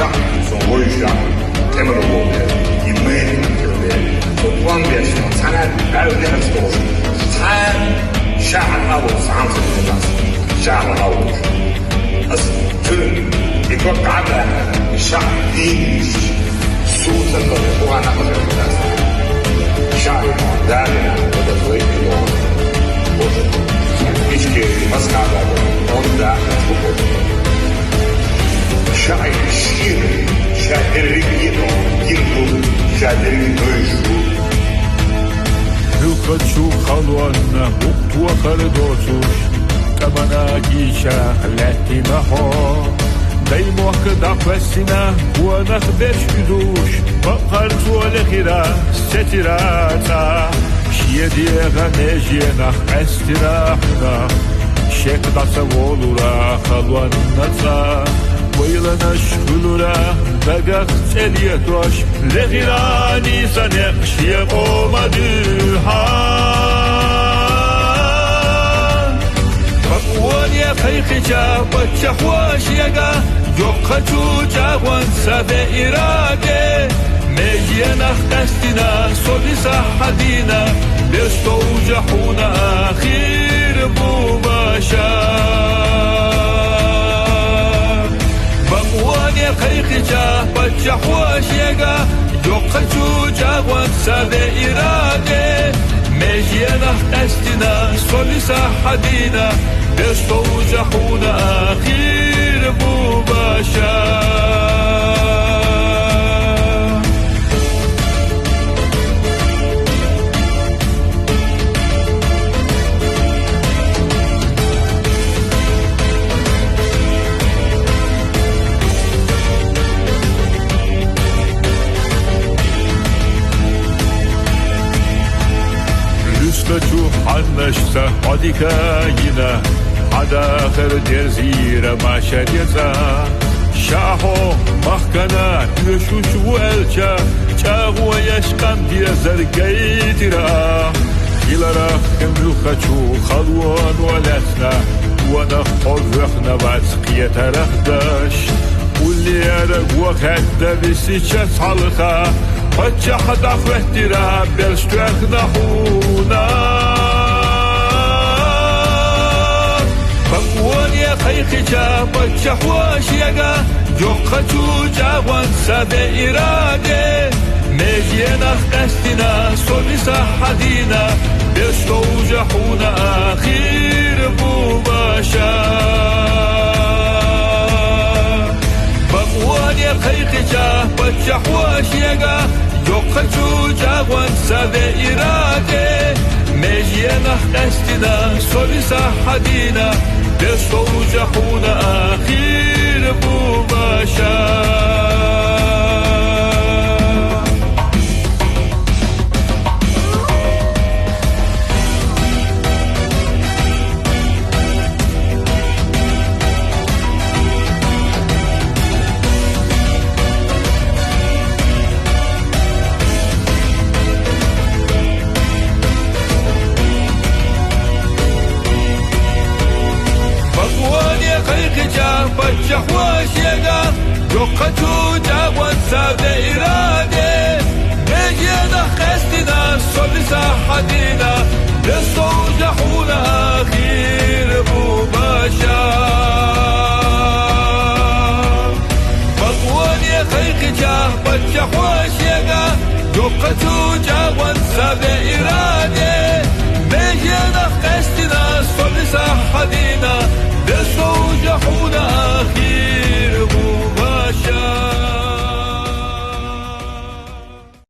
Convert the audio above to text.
上从我与上他们的我们以美这边从方便上参来还有点子多参下那我上次的那是下那我是这一个大的下第苏这个不管那个人的下一个大的我的回忆我是一起马斯卡的我们的شاعر الشير شاعر الجيرو ينقل شاعر الجيشو Хочу холодно, букву кардосуш, камана гиша летина хо. Дай мох да пластина, уанах бешкидуш, бахар зуалехира, сетирата. Шьедиега неженах эстирахна, шекдаса волура халуаннаца. ويلنا شكلنا بقى تليتوش لغيراني سنقش يقوم دلها فقوان يا خيخي جابت شحواش يقا يقاتو جاوان سابع إراقي ميجينا خستنا صلي صحدينا بيستو جحونا آخير بوباشا واني خيخجا بجحواش يقا يقاتو جاوان سابع إراقي ميجينا خستنا صلي صحدينا بيستو جحونا آخير بوباشا Хочу аннашса одикаина адахер дерзира машареца шахо махкана юшуш уэлча чагуа яшкам дезаргайтира иларах кемлю хочу халуан уалятна وانا خورخنا واتقية رخدش واللي أرق وخد بسيشة صالخة فتح دخوة راب بلشتوخنا خونا فقواني خيخي جا فتح واشيقا جوخة جاوان سابع إراقي ميجينا خستنا صلي صحدينا بيشتو جحونا آخير بوباشا بقواني خيخي جا بجح واشيقا يوخجو جاوان سابع إراقي ميجينا خستنا صلي صحدينا بيشتو جحونا آخير بوباشا بجح واشيقا يوخجو جاوان سابع إراقي ميجينا خستنا صلي صحدينا بيستو جحونا آخير بوباشا بقواني خيخي جا بجح واشيقا يوخجو جاوان سابع إراقي